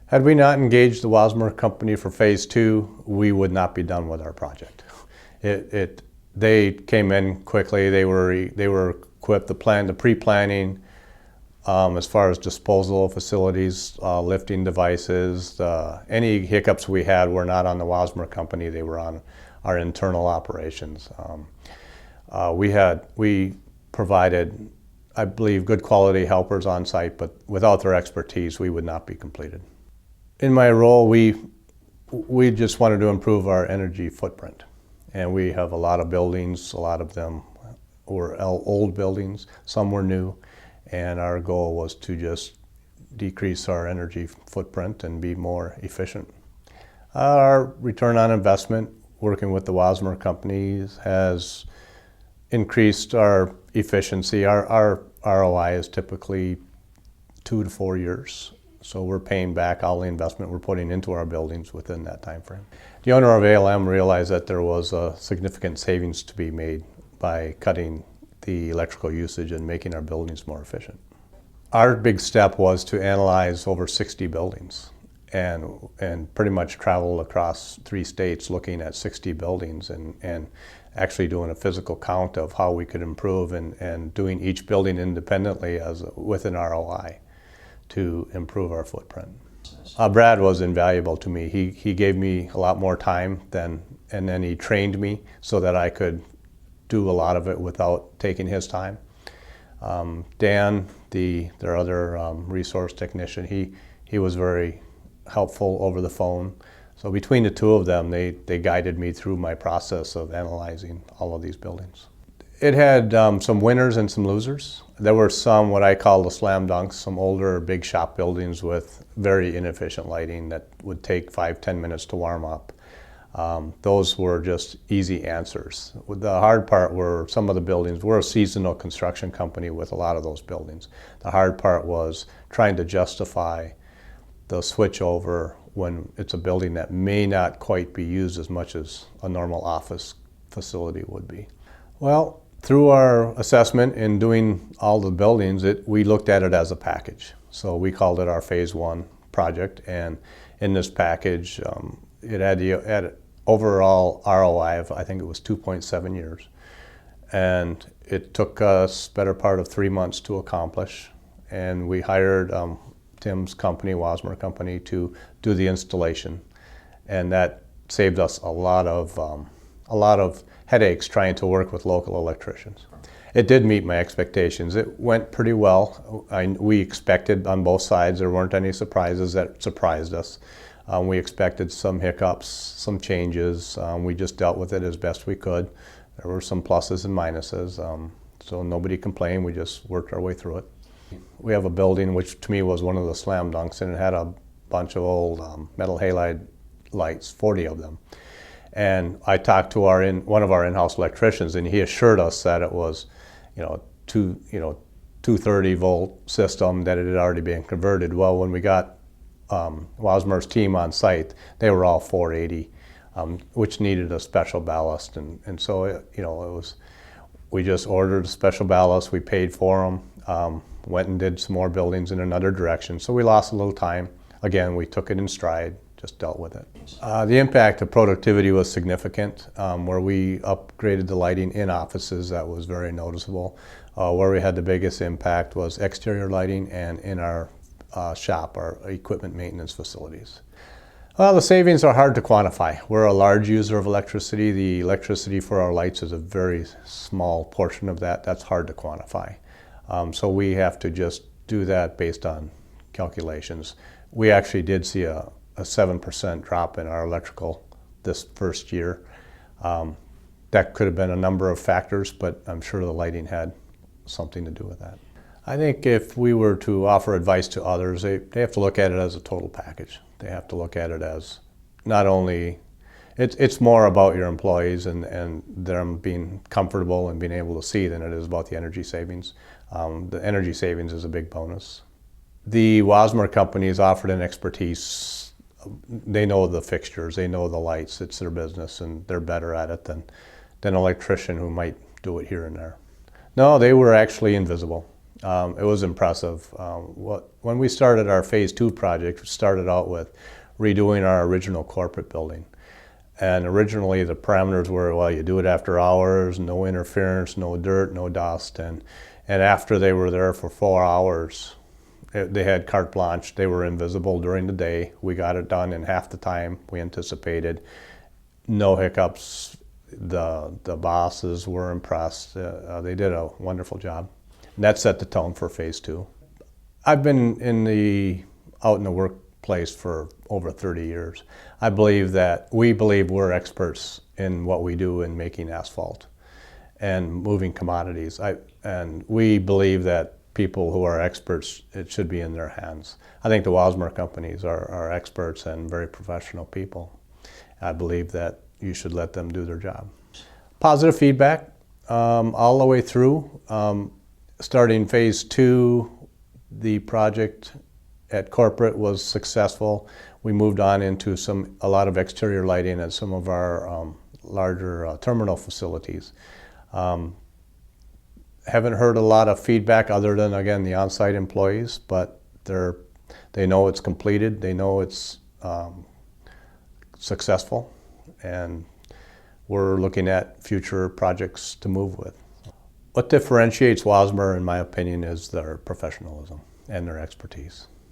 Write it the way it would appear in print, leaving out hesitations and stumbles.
Had we not engaged the Wasmer Company for phase 2, we would not be done with our project. They came in quickly. They were equipped. The pre-planning, as far as disposal facilities, lifting devices, any hiccups we had were not on the Wasmer Company. They were on our internal operations. We provided, I believe, good quality helpers on site, but without their expertise, we would not be completed. In my role, we just wanted to improve our energy footprint. And we have a lot of buildings. A lot of them were old buildings. Some were new. And our goal was to just decrease our energy footprint and be more efficient. Our return on investment working with the Wasmer companies has increased our efficiency. Our ROI is typically 2 to 4 years. So we're paying back all the investment we're putting into our buildings within that time frame. The owner of A.L.M realized that there was a significant savings to be made by cutting the electrical usage and making our buildings more efficient. Our big step was to analyze over 60 buildings and pretty much travel across 3 states looking at 60 buildings and actually doing a physical count of how we could improve and doing each building independently with an ROI to improve our footprint. Brad was invaluable to me. He gave me a lot more time and then he trained me so that I could do a lot of it without taking his time. Dan, their other resource technician, he was very helpful over the phone. So between the two of them, they guided me through my process of analyzing all of these buildings. It had some winners and some losers. There were some, what I call the slam dunks, some older big shop buildings with very inefficient lighting that would take 5-10 minutes to warm up. Those were just easy answers. The hard part were some of the buildings. We're a seasonal construction company with a lot of those buildings. The hard part was trying to justify the switch over when it's a building that may not quite be used as much as a normal office facility would be. Well, through our assessment in doing all the buildings, we looked at it as a package. So we called it our phase 1 project, and in this package, it had overall ROI of, I think it was 2.7 years. And it took us better part of 3 months to accomplish. And we hired Tim's company, Wasmer Company, to do the installation. And that saved us a lot of headaches trying to work with local electricians. It did meet my expectations. It went pretty well. We expected on both sides. There weren't any surprises that surprised us. We expected some hiccups, some changes. We just dealt with it as best we could. There were some pluses and minuses, so nobody complained. We just worked our way through it. We have a building which to me was one of the slam dunks, and it had a bunch of old metal halide lights, 40 of them. And I talked to one of our in-house electricians, and he assured us that it was, 230 volt system, that it had already been converted. Well, when we got Wasmer's team on site, they were all 480, which needed a special ballast, and so we just ordered a special ballast. We paid for them, went and did some more buildings in another direction. So we lost a little time. Again, we took it in stride. Just dealt with it. The impact of productivity was significant. Where we upgraded the lighting in offices, that was very noticeable. Where we had the biggest impact was exterior lighting and in our shop, our equipment maintenance facilities. Well, the savings are hard to quantify. We're a large user of electricity. The electricity for our lights is a very small portion of that. That's hard to quantify. So we have to just do that based on calculations. We actually did see a 7% drop in our electrical this first year. That could have been a number of factors, but I'm sure the lighting had something to do with that. I think if we were to offer advice to others, they have to look at it as a total package. They have to look at it as not only, it's more about your employees and them being comfortable and being able to see than it is about the energy savings. The energy savings is a big bonus. The Wasmer companies offered an expertise. They know the fixtures, they know the lights, it's their business, and they're better at it than an electrician who might do it here and there. No, they were actually invisible. It was impressive. When we started our Phase 2 project, we started out with redoing our original corporate building. And originally the parameters were, well, you do it after hours, no interference, no dirt, no dust. And after they were there for 4 hours, they had carte blanche. They were invisible during the day. We got it done in half the time we anticipated. No hiccups. The bosses were impressed. They did a wonderful job. And that set the tone for Phase 2. I've been out in the workplace for over 30 years. We believe we're experts in what we do in making asphalt and moving commodities. And we believe that people who are experts, it should be in their hands. I think the Wasmer companies are experts and very professional people. I believe that you should let them do their job. Positive feedback all the way through. Starting Phase 2, the project at corporate was successful. We moved on into a lot of exterior lighting at some of our larger terminal facilities. Haven't heard a lot of feedback other than, again, the on-site employees, but they know it's completed, they know it's successful, and we're looking at future projects to move with. What differentiates Wasmer, in my opinion, is their professionalism and their expertise.